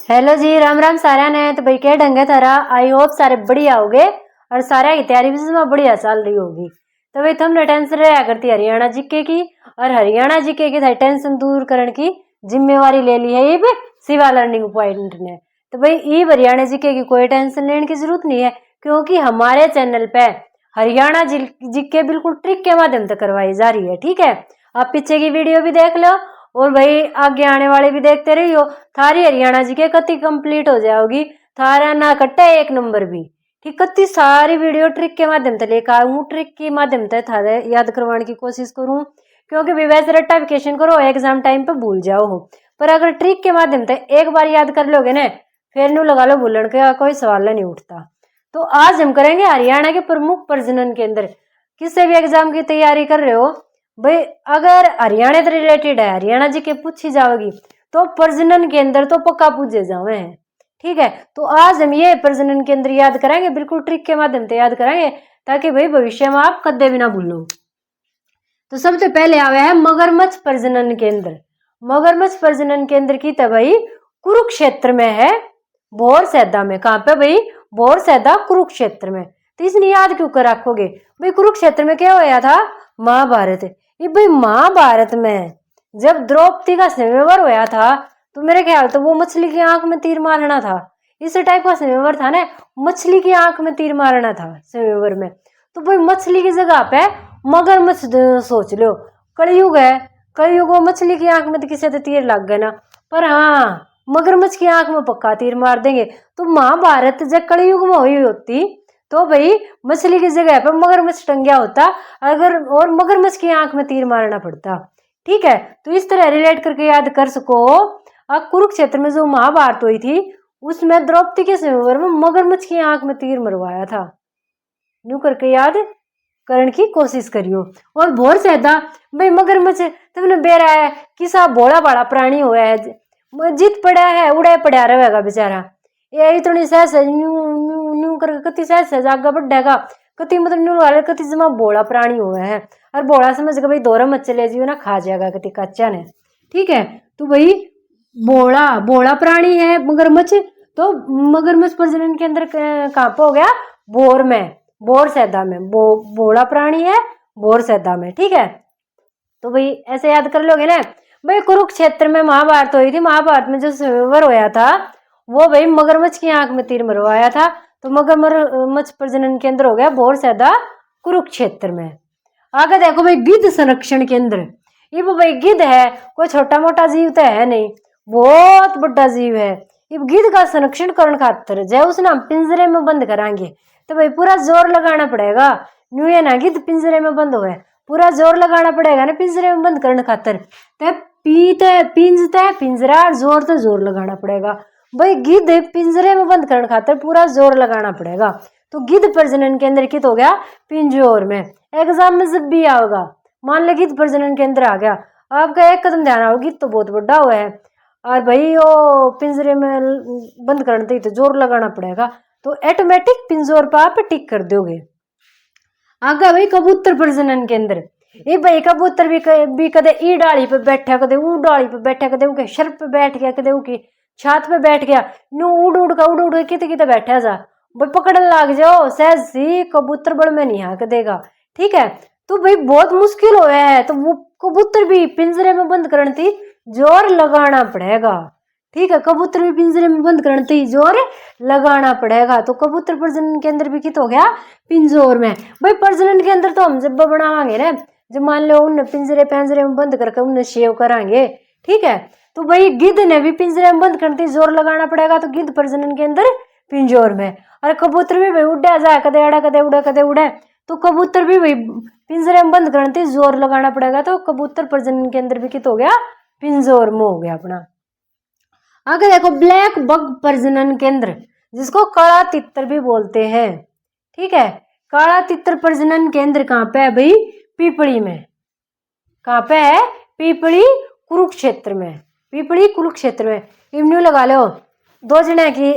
Hello जी, राम राम सारा ने। तो भाई क्या ढंग है थारा? आई होप सारे बढ़िया होगे और सारा की तैयारी भी इसमें बढ़िया चल रही होगी। तो भाई तुमने टेंशन रहा करती हरियाणा जीके की, और हरियाणा जीके की थारी टेंशन दूर करने की जिम्मेवारी ले ली है ये भी शिवा लर्निंग पॉइंट ने। तो भाई ये हरियाणा जीके की कोई टेंशन लेने की जरूरत नहीं है, क्योंकि हमारे चैनल पे हरियाणा जीके बिल्कुल ट्रिक के माध्यम से करवाई जा रही है। ठीक है, आप पीछे की वीडियो भी देख लो और भाई आगे आने वाले भी देखते रहियो। थारी हरियाणा जी के कति कंप्लीट हो जाओगी, थारा ना कट्टा एक नंबर भी। ठीक, कति सारी वीडियो ट्रिक के माध्यम से लेकर आऊँ, ट्रिक के माध्यम से थारे याद करवाने की कोशिश करूँ, क्योंकि भी वैसे रट्टाफिकेशन करो एग्जाम टाइम पे भूल जाओ हो, पर अगर ट्रिक के माध्यम से एक बार याद कर लोगे ना, फिर नू लगा लो भूलने का कोई सवाल नहीं उठता। तो आज हम करेंगे हरियाणा के प्रमुख प्रजनन केंद्र। किसी भी एग्जाम की तैयारी कर रहे हो भाई, अगर हरियाणा से रिलेटेड है, हरियाणा जी के पूछी जाओगी तो प्रजनन केंद्र तो पक्का पूछे जावे हैं। ठीक है, तो आज हम ये प्रजनन केंद्र याद कराएंगे, बिल्कुल ट्रिक के माध्यम से याद कराएंगे, ताकि भाई भविष्य में आप कदे भी ना भूलो। तो सबसे पहले आवे है मगरमच्छ प्रजनन केंद्र। मगरमच्छ प्रजनन केंद्र की तो भाई कुरुक्षेत्र में है, बोरसैदा में। कहाँ पे भाई? बोरसैदा, कुरुक्षेत्र में। तो इसने याद क्यों कर रखोगे भाई? कुरुक्षेत्र में क्या होया था? महाभारत। ये भाई महाभारत में जब द्रौपदी का स्वयंवर होया था, तो मेरे ख्याल तो वो मछली की आंख में तीर मारना था। इस टाइप का स्वयंवर था ना, मछली की आंख में तीर मारना था स्वयंवर में। तो भाई मछली की जगह पे मगरमच्छ सोच लो। कलयुग है, कलयुग में मछली की आंख में तो किसी से तीर लग गए ना, पर हाँ मगरमच्छ की आंख में पक्का तीर मार देंगे। तो महाभारत जब कलयुग में हुई होती तो भाई मछली की जगह पर मगरमच्छ टंगिया होता, अगर और मगरमच्छ की आंख में तीर मारना पड़ता। ठीक है, तो इस तरह रिलेट करके याद कर सको। कुरुक्षेत्र में जो महाभारत हुई थी, उसमें द्रौपदी के स्वयंवर में मगरमच्छ की आंख में तीर मरवाया था। यूं करके याद करने की कोशिश करियो। और बोरसैदा भाई मगरमच्छ तुमने बेरा है किसा भोला भाला प्राणी हुआ है, जीत पड़ा है उड़े पड़ा रहेगा बेचारा। ये इतनी सहज न्यू करके कति सहज आगा बढ़ेगा, कति मतलब न्यू वाले कति जमा भोला प्राणी हुआ है, और भोला समझ के भाई दोरा मत चले जियो ना, खा जाएगा कति कच्चा ने। ठीक है, तो भाई भोला भोला प्राणी है मगरमच्छ। तो मगरमच्छ प्रजनन के अंदर कहाँ पे हो गया? बोर में, बोरसैदा में। भोला प्राणी है बोरसैदा में। ठीक है, तो भाई ऐसे याद कर लोगे ना। भाई कुरुक्षेत्र में महाभारत हुई थी, महाभारत में जो स्वयंवर होया था वो भाई मगरमच्छ की आंख में तीर मरवाया था। तो मगरमच्छ प्रजनन केंद्र हो गया बोरसैदा, कुरुक्षेत्र में। आगे देखो भाई गिद्ध संरक्षण केंद्र। ये भाई गिद्ध है, कोई छोटा मोटा जीव तो है नहीं, बहुत बड़ा जीव है। ये गिद्ध का संरक्षण करने खातर जय उसने हम पिंजरे में बंद कराएंगे, तो भाई पूरा जोर लगाना पड़ेगा। न्यू ये ना गिद्ध पिंजरे में बंद हुए, पूरा जोर लगाना पड़ेगा ना पिंजरे में बंद करने खातर। पीते पिंजते पिंजरा, जोर से जोर लगाना पड़ेगा। भाई गिद्ध पिंजरे में बंद करने खातर पूरा जोर लगाना पड़ेगा। तो गिद्ध प्रजनन केंद्र कित हो गया? पिंजौर में। एग्जाम में जब भी आओगा, मान लो गिद्ध प्रजनन केंद्र आ गया, आपका एक कदम ध्यान आओ, गिद्ध तो बहुत बड़ा हुआ है और भाई वो पिंजरे में बंद करने तो जोर लगाना पड़ेगा, तो ऑटोमेटिक पिंजौर पर आप टिक कर दोगे। आगे भाई कबूतर प्रजनन केंद्र। ये भाई कबूतर भी कदे ई डाली पे बैठा, कदे ऊ डाली पे बैठा, कदे ऊ के शर पे बैठ गया, कदे ऊ की छात पे बैठ गया। न्यू उड़ उड़ के किते किते बैठा जा, भाई पकड़न लाग जाओ सहज सी, कबूतर बड़ में नहीं हाँक देगा। ठीक है, तो भाई बहुत मुश्किल हो है, तो वो कबूतर भी पिंजरे में बंद करने थी जोर लगाना पड़ेगा। ठीक है, कबूतर भी पिंजरे में बंद करने थी जोर लगाना पड़ेगा। तो कबूतर प्रजनन केंद्र भी कित हो गया? पिंजौर में। भाई प्रजनन के अंदर तो हम जब बनावांगे ना, जब मान लो उन पिंजरे में बंद करके उन्हें शेव करांगे। ठीक है, तो भाई गिद्ध ने भी पिंजरे में बंद करते जोर लगाना पड़ेगा, तो गिद्ध प्रजनन के अंदर पिंजौर में। और कबूतर भी भाई उड़ा जाए, कदे अड़ा कदे उड़ा कदे उड़े, तो कबूतर भी भाई पिंजरे में बंद करते जोर लगाना पड़ेगा। तो कबूतर प्रजनन के अंदर भी कित हो गया? पिंजौर में हो गया अपना। आगे देखो ब्लैक बग प्रजनन केंद्र, जिसको काला तितर भी बोलते हैं। ठीक है, काला तितर प्रजनन केंद्र कहाँ पे है भाई? पीपली में। कहाँ पे है? पीपली कुरुक्षेत्र में। पीपली कुरुक्षेत्र में। इमन्यू लगा लो, दो जने की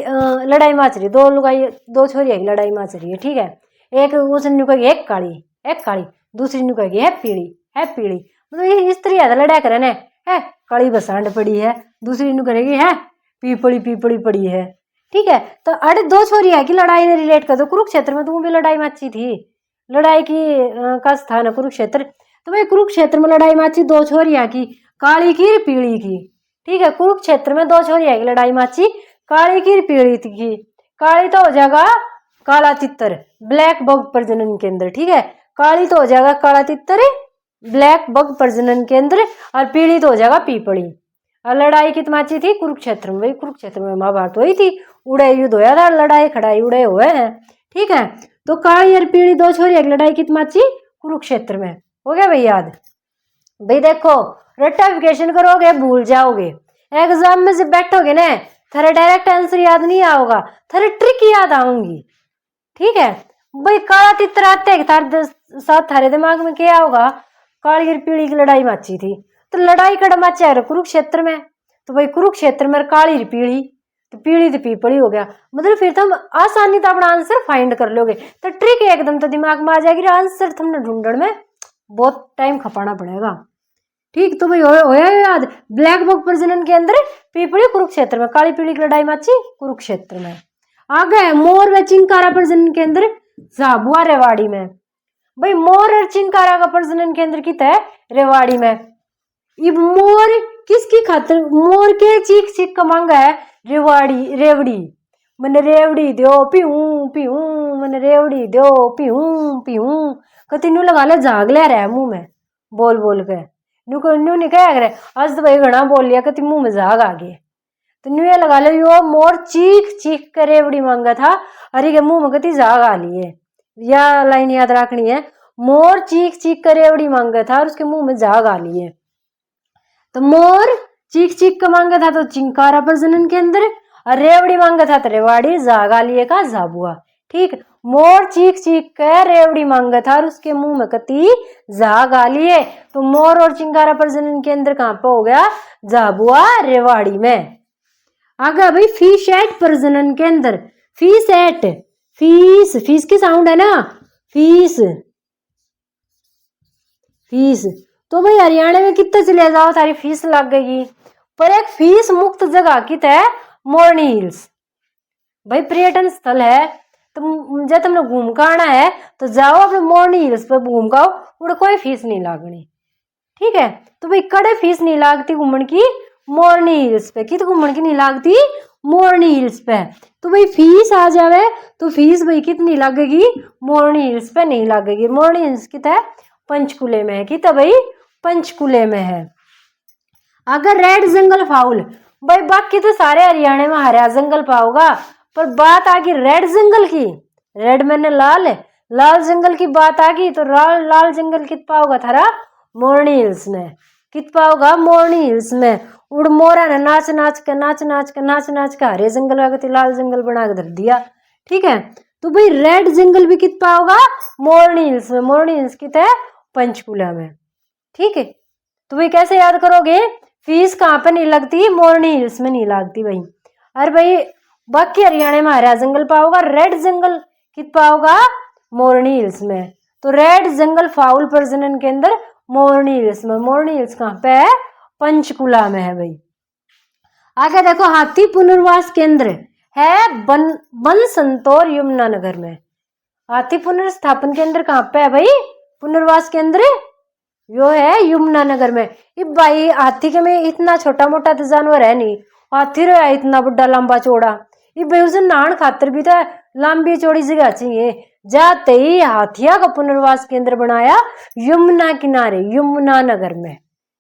लड़ाई माच रही, दो लुगाई दो छोरिया की लड़ाई माच रही है। ठीक है, एक उसने कहेगी एक काली, दूसरी ने कहेगी है पीली। मतलब ये इस तरह लड़ा करे ने है, काली बसांड पड़ी है, दूसरी नु करेगी है पीपड़ी पीपड़ी पड़ी है। ठीक है, तो अरे दो छोरी है कि लड़ाई ने रिलेट कर दो। कुरुक्षेत्र में तुम भी लड़ाई मची थी, लड़ाई की का स्थान है कुरुक्षेत्र। तो भाई कुरुक्षेत्र में लड़ाई मची दो छोरियां की, काली की पीली की। ठीक है, कुरुक्षेत्र में दो छोरियां की लड़ाई मची, काली की पीली की। काली तो हो जाएगा काला तितर, ब्लैक बग प्रजनन केंद्र। ठीक है, काली तो हो जाएगा काला तितर, ब्लैक बग प्रजनन केंद्र, और पीली तो हो जाएगा पीपड़ी। और लड़ाई कित माची थी कुरुक्षेत्र में। भाई कुरुक्षेत्र में महाभारत हुई थी, उड़े युद्ध होया था, लड़ाई खड़ाई उड़े हुए हैं। ठीक है, तो काली और पीली दो छोरी एक लड़ाई कित माची कुरुक्षेत्र में। हो गया भाई याद। भाई देखो रट्टाफिकेशन करोगे भूल जाओगे, एग्जाम में जब बैठोगे ना थारे डायरेक्ट आंसर याद नहीं आओगा, थारे ट्रिक याद आऊंगी। ठीक है भाई, काला तितर आते हैं थारे साथ, थारे दिमाग में क्या होगा, काली और पीली की लड़ाई माची थी, तो लड़ाई कड़ माचा है कुरुक्षेत्र में। तो भाई कुरुक्षेत्र में काली पीली, तो पीली तो पीपड़ी हो गया। मतलब फिर तुम आसानी तो अपना आंसर फाइंड कर लोगे। तो ट्रिक एकदम तो दिमाग में आ जाएगी, आंसर तुमने ढूंढने में बहुत टाइम खपाना पड़ेगा। ठीक, तो भाई होया याद, ब्लैक बग प्रजनन के अंदर पीपड़ी कुरुक्षेत्र में, काली पीली की लड़ाई माची कुरुक्षेत्र में। आगे मोर व चिंकारा प्रजनन के अंदर झाबुआ रेवाड़ी में। भाई मोर और चिंकारा का प्रजनन केंद्र कित है रेवाड़ी में। ये मोर किसकी खातिर, मोर के चीख चीख का मांगा है रेवाड़ी रेवड़ी, मैंने रेवड़ी दो पीऊ पीऊ, मैंने रेवड़ी दो पीऊ पीऊ। कति न्यू लगा ले झाग ले रहा है मुंह में बोल बोल के, न्यू नहीं कह रहे आज तो भाई घना बोल लिया कति मुंह में झाग आ गए। तो न्यू ये लगा लो यो मोर चीख चीख कर रेवड़ी मांगा था, अरे के मुंह में कति झाग आ ली है। या लाइन याद रखनी है, मोर चीख चीख कर रेवड़ी मांगा था और उसके मुंह में झाग आ ली है। तो मोर चीख चीख कर मांगा था तो चिंकारा प्रजनन के अंदर, और रेवड़ी मांगा था तो रेवाड़ी, झाग आ लिए का झाबुआ। ठीक, मोर चीख चीख कर रेवड़ी मांगा था और उसके मुंह में कति झाग आ लिए। तो मोर और चिंकारा प्रजनन के अंदर कहां पे हो गया, झाबुआ रेवाड़ी में। आगे भाई फिश एट प्रजनन के अंदर, फिश एट, फीस फीस की साउंड है ना, फीस फीस। तो भाई हरियाणा में कितने चले जाओ तारी फीस लग गई, पर एक फीस मुक्त जगह कित है मोरनी हिल्स। भाई पर्यटन स्थल है, तो जब तुमने घूम का आना है तो जाओ अपने मोरनी हिल्स पे घूम का, उड़ कोई फीस नहीं लागनी। ठीक है, तो भाई कड़े फीस नहीं लागती घूमन की मोरनी हिल्स पे, कित घूमन की नहीं लागती मोरनी हिल्स पे। तो भाई फीस आ जावे तो फीस भाई कितनी लगेगी मोरनी हिल्स पे नहीं लगेगी। मोरनी हिल्स कित है पंचकुले में है, कित भाई पंचकुले में है। अगर रेड जंगल फाउल, भाई बाकी तो सारे हरियाणा में हरा जंगल पाओगा, पर बात आ गई रेड जंगल की, रेड मैंने लाल है, लाल जंगल की बात आ गई तो लाल लाल जंगल कित पाओगा थारा मोरनी हिल्स में, कित पाओगा मोरनी हिल्स में। उड़ मोरा ने नाच नाच के नाच नाच के नाच नाच के हरे जंगल का लाल जंगल बना के धर दिया। ठीक है, तो भाई रेड जंगल भी कित पाओगा मोरनी हिल्स में, मोरनी हिल्स कित है पंचकुला में। ठीक है, तो भाई कैसे याद करोगे, फीस कहाँ पे नहीं लगती मोरनी हिल्स में नहीं लगती भाई। अरे भाई बाकी हरियाणा में हरा जंगल पाओगा, रेड जंगल कित पाओगा मोरनी हिल्स में। तो रेड जंगल फाउल प्रजनन के अंदर मोरनी हिल्स में, मोरनी हिल्स कहाँ पे है पंचकुला में है भाई। आगे देखो हाथी पुनर्वास केंद्र है बन संतोर यमुनानगर में। हाथी पुनर्स्थापन केंद्र कहाँ पे है भाई, पुनर्वास केंद्र यो है यमुनानगर में। ये भाई हाथी के में इतना छोटा मोटा तो जानवर है नहीं, हाथी रहा इतना बड़ा लंबा चौड़ा, ये भाई उसे नहान खातर भी तो लंबी चौड़ी जगह चाहिए। जाते ही हाथिया का पुनर्वास केंद्र बनाया यमुना किनारे यमुनानगर में।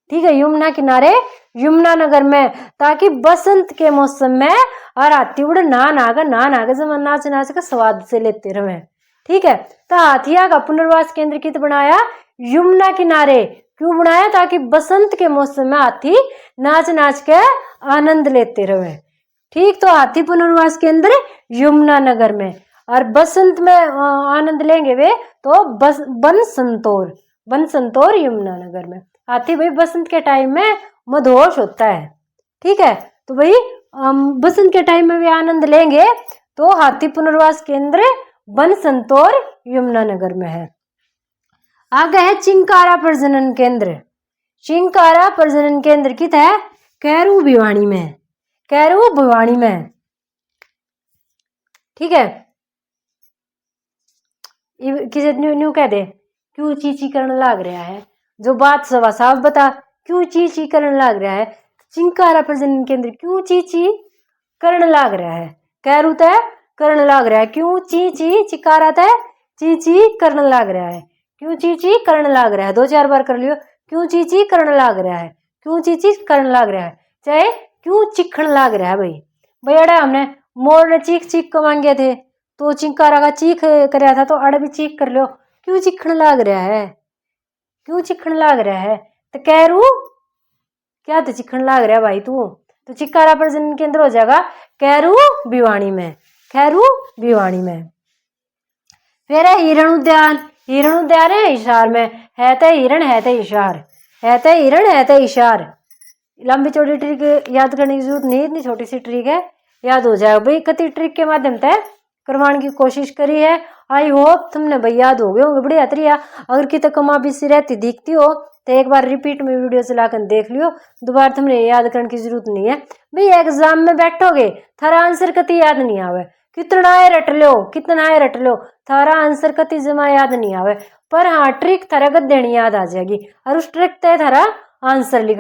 ठीक है, यमुना किनारे यमुनानगर में, ताकि बसंत के मौसम में और हाथी उड़ नहा जब नाच नाच का स्वाद से लेते रहे। ठीक है, तो हाथिया का पुनर्वास केंद्र कित बनाया यमुना किनारे, क्यों बनाया, ताकि बसंत के मौसम में हाथी नाच नाच के आनंद लेते रहे। ठीक, तो हाथी पुनर्वास केंद्र यमुनानगर में, और बसंत में आनंद लेंगे वे तो बन संतोर यमुनानगर में। हाथी भाई बसंत के टाइम में मदहोश होता है। ठीक है, तो भाई बसंत के टाइम में भी आनंद लेंगे तो हाथी पुनर्वास केंद्र बन संतोर यमुनानगर में है। आगे है चिंकारा प्रजनन केंद्र। चिंकारा प्रजनन केंद्र कित है कैरू भिवानी में। कह रहे वो भिवानी में। ठीक है, किसी न्यू कह दे क्यों चीची करने लाग रहा है, जो बात सवा साफ बता क्यों चीची करने लाग रहा है, चिंकारा प्रजनन केंद्र क्यों चीची करने लाग रहा है, कह तय करने लाग रहा है, क्यों चीची चिकारा तय चीची करने लाग रहा है, क्यों चीची करने लाग रहा है, 2-4 बार कर लियो, क्यों चीची करने लाग रहा है, क्यों चीची करने लाग रहा है, चाहे क्यों चिखण लाग रहा है। भाई अड़ा हमने मोर ने चीख चीख को मांगे थे तो चिंकारा का चीख कराया था, तो अड़ भी चीख कर लो, क्यों चिखण लाग रहा है, क्यों चिखण लाग रहा है, तो कह रू क्या तो चिखण लाग रहा है भाई तू, तो चिकारा प्रजनन केंद्र हो जाएगा कैरू भिवानी में, खैरू भिवानी में। फिर है हिरण उद्यान, हिरण उद्यान है हिसार में, है तो हिरण है तो हिसार, है तो हिरण है तो हिसार। लंबी चौड़ी ट्रिक याद करने की जरूरत नहीं, इतनी छोटी सी ट्रिक है, याद हो जाएगा भाई। कति ट्रिक के माध्यम से करवाने की कोशिश करी है, आई होप तुमने भाई याद हो गए होंगे बढ़िया तरिया। अगर कितने कमा भी सी रहती दिखती हो तो एक बार रिपीट में वीडियो चलाकर देख लियो, दोबारा तुमने याद करने की जरूरत नहीं है भाई। एग्जाम में बैठोगे थारा आंसर कति याद नहीं आवे, कितना है रट लो, कितना है रट लो, थारा आंसर कति जमा याद नहीं आवे, पर हाँ ट्रिक थारा गद्देनी याद आ जाएगी और उस ट्रिक तय थारा आंसर लिख